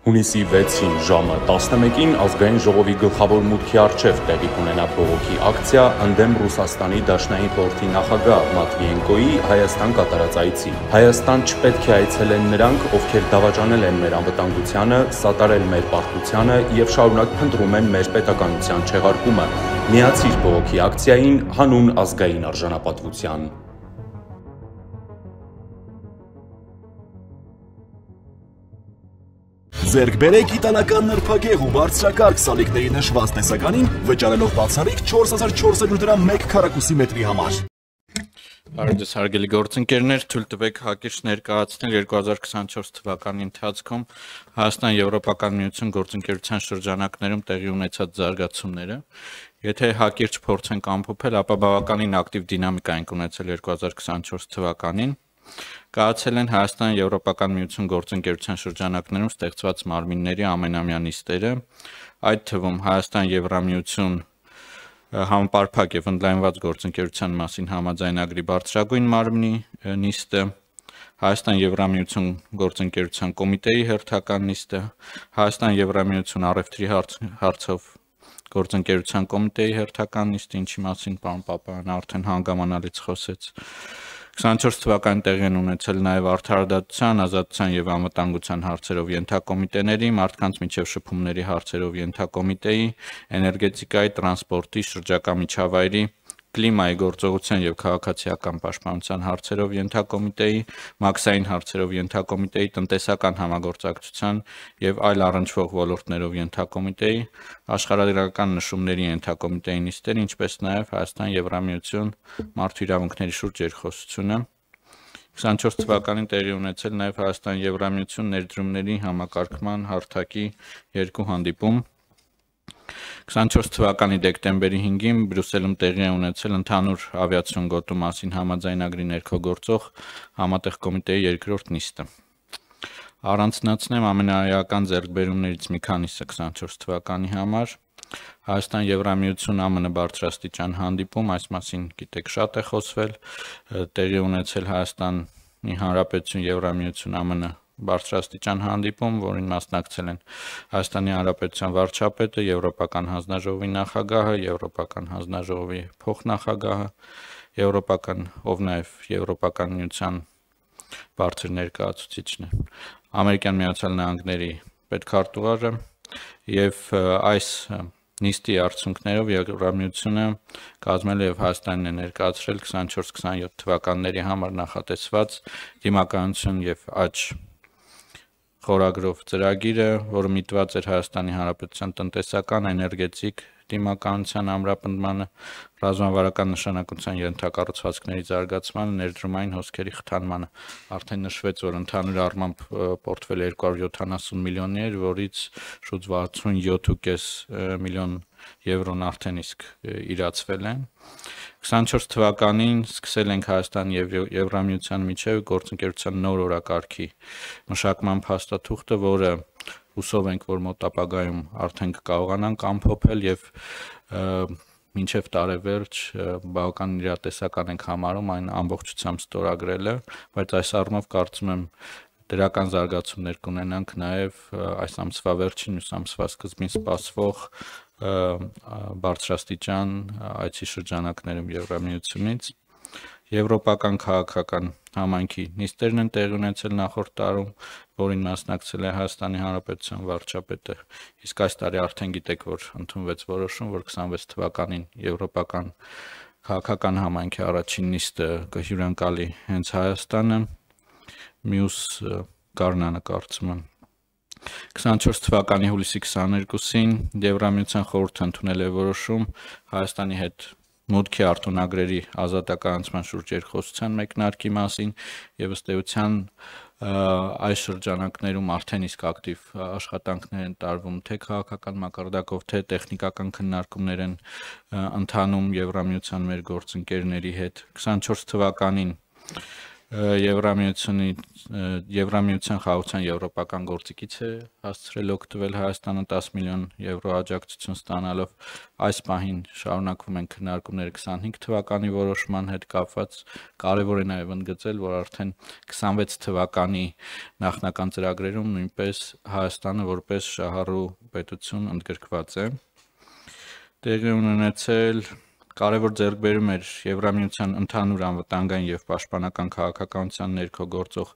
Հունիսի 6-ին ժամը 11-ին ազգային ժողովի գլխավոր մուտքի առջև տեղի կունենա բողոքի ակցիա ընդդեմ Ռուսաստանի Դաշնային խորհրդի նախագահ Մատվիենկոյի Հայաստան կատարած այցի։ Հայաստան չպետք է այցելեն նրանք, ովքեր դավաճանել են մեր անվտանգությանը, սատարել մեր պարտությանը եւ շարունակ փնտրում են մեր պետականության չեղարկումը։ Միացիր բողոքի ակցիային հանուն ազգային արժանապատվության։ Ձերկ բերեք իտալական նրբագեղ ու բարձրակարգ սալիկների նշված տեսականին, վճարելով բացառիկ 4400 դրամ 1 քառակուսի մետրի համար։ Բարև հարգելի գործընկերներ, թույլ տվեք հակիրճ ներկայացնել 2024 թվականի ընթացքում Հայաստան Եվրոպական միություն գործընկերության շրջանակներում տեղի ունեցած զարգացումները։ Եթե հակիրճ փորձենք ամփոփել, ապա բավականին ակտիվ դինամիկա ենք ունեցել 2024 թվականին։ Կայացել են Հայաստան Եվրոպական միություն գործընկերության շրջանակներում ստեղծված մարմինների ամենամյա նիստերը, այդ թվում Հայաստան Եվրամիություն համապարփակ եւ ընդլայնված գործընկերության մասին համաձայնագրի բարձրագույն մարմնի նիստը, Հայաստան Եվրամիություն գործընկերության կոմիտեի հերթական նիստը, Հայաստան Եվրամիություն առևտրի հարցով գործընկերության կոմիտեի հերթական նիստը, ինչի մասին պարոն Պապայանը արդեն հանգամանալից խոսեց։ 24 թվականին տեղի են ունեցել նաև արդարադատության, ազատության եւ անվտանգության հարցերով ենթակոմիտեների, մարդկանց միջև շփումների հարցերով ենթակոմիտեի, էներգետիկայի, տրանսպորտի, շրջակա միջավայրի, կլիմայի գործողության եւ քաղաքացիական պաշտպանության հարցերով ենթակոմիտեի, մաքսային հարցերով ենթակոմիտեի, տնտեսական համագործակցության եւ այլ առնչվող ոլորտներով ենթակոմիտեի, աշխարհագրական նշումների ենթակոմիտեի նիստեր, ինչպես նաեւ Հայաստան Եվրամիություն մարդու իրավունքների շուրջ երկխոսությունը։ 24 թվականին տեղի ունեցել նաեւ Հայաստան Եվրամիություն ներդրումների համակարգման հարթակի 2 հանդիպում։ 24 թվականի դեկտեմբերի 5-ին Բրյուսելում տեղի է ունեցել ընդհանուր ավիացիոն գոտու մասին համաձայնագրի ներքո գործող համատեղ կոմիտեի երկրորդ նիստը։ Առանցնացնեմ ամենաեական ձեռքբերումներից մի քանիսը 24 թվականի համար։ Հայաստան Եվրամիություն ԱՄՆ բարձրաստիճան հանդիպում, այս մասին գիտեք շատ է խոսվել, տեղի ունեցել Հայաստանի Հանրապետություն Եվրամիություն ԱՄՆ բարձրաստիճան հանդիպում, որին մասնակցել են Հայաստանի Հանրապետության վարչապետը, Եվրոպական հանձնաժողովի նախագահը, Եվրոպական հանձնաժողովի փոխնախագահը, ով նաև Եվրոպական միության բարձր ներկայացուցիչն է, Ամերիկյան Միացյալ Նահանգների պետքարտուղարը եւ այս նիստի արդյունքներով Եվրամիությունը կազմել է եւ Հայաստանն է ներկայացրել 24-27 թվականների համար նախատեսված դիմականություն եւ աճ խորագրով ծրագիրը, որը միտված էր Հայաստանի Հանրապետության տնտեսական, էներգետիկ դիմականության ամրապնդմանը, ռազմավարական նշանակության ենթակառուցվածքների զարգացմանը, ներդրումային հոսքերի խթանմանը։ Արդեն նշվեց, որ ընդհանուր առմամբ պորտֆելը 270 միլիոնի էր, որից շուտ 67.5 միլիոն եվրոն արդեն իսկ իրացվել են։ 24 թվականին սկսել ենք Հայաստան եւ Եվրամիության միջև գործընկերության նոր օրակարգի մշակման փաստաթուղթը, որը հուսով ենք, որ մոտ ապագայում արդեն կկարողանանք ամփոփել եւ մինչև տարեվերջ բավական իրատեսական ենք համարում այն ամբողջությամբ ստորագրելը, բայց այս առումով կարծում եմ դրական զարգացումներ կունենանք նաեւ այս ամսվա վերջին, մյուս ամսվա սկզբին սպասվող բարձրաստիճան այցի շրջանակներում Եվրամիությունից։ Եվրոպական քաղաքական համայնքի նիստերն են տեղի ունեցել նախորդ տարում, որին մասնակցել է Հայաստանի Հանրապետության վարչապետը, իսկ այս տարի արդեն գիտեք, որ ընդունվեց որոշում, որ 26 թվականին Եվրոպական քաղաքական համայնքի առաջին նիստը կհյուրընկալի հենց Հայաստանը, մյուս գարնանը կարծում եմ 24 թվականի հուլիսի 22-ին Եվրամիության խորհուրդը ընդունել է որոշում Հայաստանի հետ մուտքի արտոնագրերի ազատականացման շուրջ երկխոսության մեկնարկի մասին եւ ըստ էության այս շրջանակներում արդեն իսկ ակտիվ աշխատանքներ են տարվում թե քաղաքական մակարդակով, թե տեխնիկական քննարկումներ են ընթանում Եվրամիության մեր գործընկերների հետ։ 24 թվականին Եվրամիության խաղաղության եվրոպական գործիքից է հասցրել օգտվել Հայաստանը 10 միլիոն եվրո աջակցություն ստանալով այս պահին շարունակվում են քննարկումները 25 թվականի որոշման հետ կապված կարևոր է նաև ընդգծել որ արդեն 26 թվականի նախնական ծրագրերում նույնպես Հայաստանը որպես շահառու պետություն ընդգրկված է տեղի ունեցել Կարևոր ձեռքբերում էր Եվրամիության ընդհանուր անվտանգային եւ պաշտպանական քաղաքականության ներքո գործող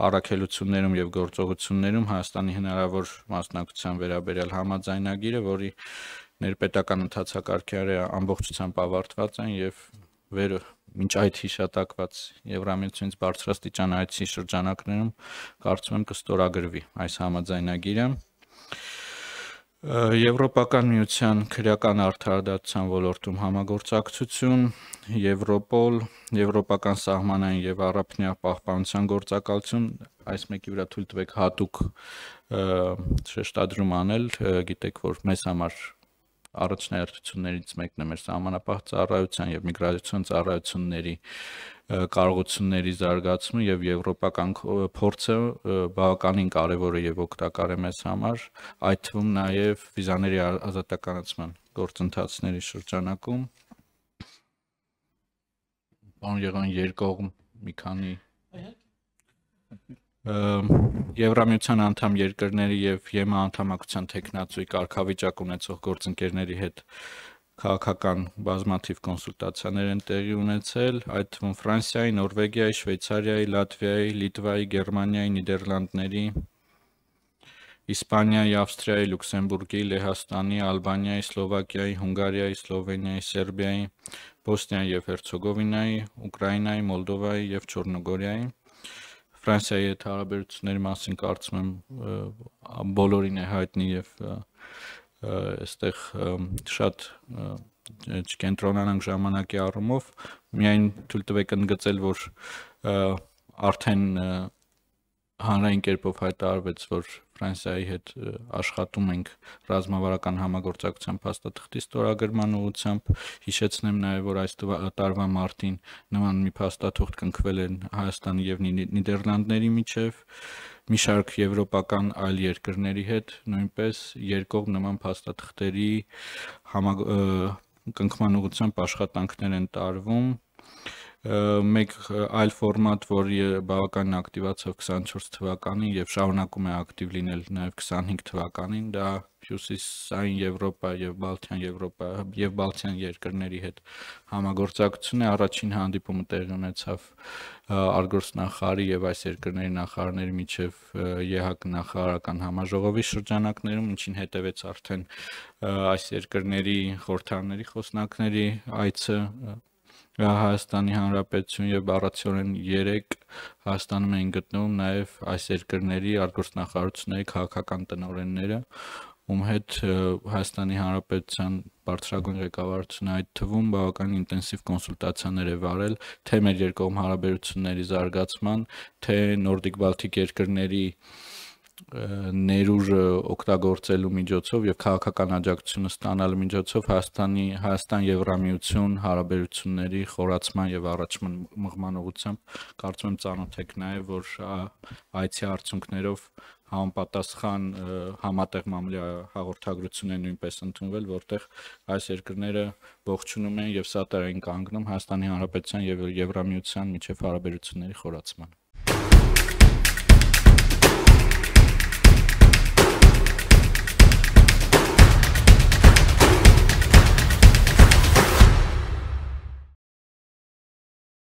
առաքելություններում եւ գործողություններում Հայաստանի հնարավոր մասնակցության վերաբերյալ համաձայնագիրը, որի ներպետական ընթացակարգերը ամբողջությամբ ավարտված են եւ մինչ այդ հիշատակված Եվրամիությունից բարձրաստիճան այցի շրջանակներում կարծում եմ կստորագրվի այս համաձայնագիրը Եվրոպական միության քրեական արդարադատության ոլորտում համագործակցություն, Եվրոպոլ, Եվրոպական սահմանային եւ առափնյա պահպանության գործակալություն, այս մեկի վրա թույլ տվեք հատուկ շեշտադրում անել, գիտեք որ մեզ համար առաջնահերթություններից մեկն է մեր սահմանապահ ծառայության եւ միգրացիոն ծառայությունների կարողությունների զարգացումը եւ եվրոպական փորձը բավականին կարեւոր է եւ օգտակար է մեզ համար, այդ թվում նաեւ վիզաների ազատականացման գործընթացների շրջանակում բան եղան երկկողմ մի քանի Եվրամիության անդամ երկրների եւ ԵՄ անդամակցության տեխնացուի կարգավիճակ ունեցող գործընկերների հետ քաղաքական բազմաթիվ կոնսուլտացիաներ են տեղի ունեցել, այդ թվում Ֆրանսիայի, Նորվեգիայի, Շվեյցարիայի, Լատվիայի, Լիտվայի, Գերմանիայի, Նիդերլանդների, Իսպանիայի, Ավստրիայի, Լյուքսեմբուրգի, Լեհաստանի, Ալբանիայի, Սլովակիայի, Հունգարիայի, Սլովենիայի, Սերբիայի, Բոսնիայի եւ Հերցեգովինայի, Ուկրաինայի, Մոլդովայի եւ Չորնոգորիայի Ֆրանսիայի հետ հարաբերությունների մասին կարծում եմ բոլորին է հայտնի եւ այստեղ շատ չկենտրոնանանք ժամանակի առումով միայն թույլ տվեք ընդգծել որ արդեն հանրային կերպով հայտարարվեց որ Ֆրանսիայի հետ աշխատում ենք ռազմավարական համագործակցության փաստաթղթի ստորագրման ուղղությամբ հիշեցնեմ նաև որ այս տարվա մարտին նման մի փաստաթուղթ կնքվել է Հայաստանի եւ Նիդերլանդների միջև մի շարք եվրոպական այլ երկրների հետ նույնպես երկկողմ նման փաստաթղթերի կնքման ուղղությամբ աշխատանքներ են տարվում մեկ այլ ֆորմատ, որ բավականին ակտիվացավ 24 թվականին եւ շարունակում է ակտիվ լինել նաեւ 25 թվականին, դա Հյուսիսային Եվրոպա եւ Բալթյան երկրների հետ համագործակցություն է առաջին հանդիպումը տեղի ունեցավ արտգործնախարարի եւ այս երկրների նախարարների միջև ԵՀԿ նախարարական համաժողովի շրջանակներում, ինչին հետևեց արդեն այս երկրների խորհրդարանների խոսնակների այցը Հայաստանի Հանրապետություն եւ բառացիորեն 3 Հայաստանում էին գտնվում նաեւ այս երկրների արտգործնախարարությունների քաղաքական տնօրենները ում հետ Հայաստանի Հանրապետության բարձրագույն ղեկավարությունը այդ թվում բավական ինտենսիվ կոնսուլտացիաներ է վարել թե մեր երկկողմ հարաբերությունների զարգացման, թե Նորդիկ Բալթիկ երկրների ներուժը օգտագործելու միջոցով եւ քաղաքական աջակցությունը ստանալու միջոցով Հայաստան-Եվրամիություն հարաբերությունների խորացման եւ առաջման մղման ուղղությամբ կարծում եմ ծանոթ եք նաեւ որ այցի արդյունքներով համապատասխան համատեղ մամուլի հաղորդագրություն է նույնպես ընդունվել, որտեղ այս երկրները ողջունում են եւ սատարային կանգնում Հայաստանի Հանրապետության եւ Եվրամիության միջև հարաբերությունների խորացման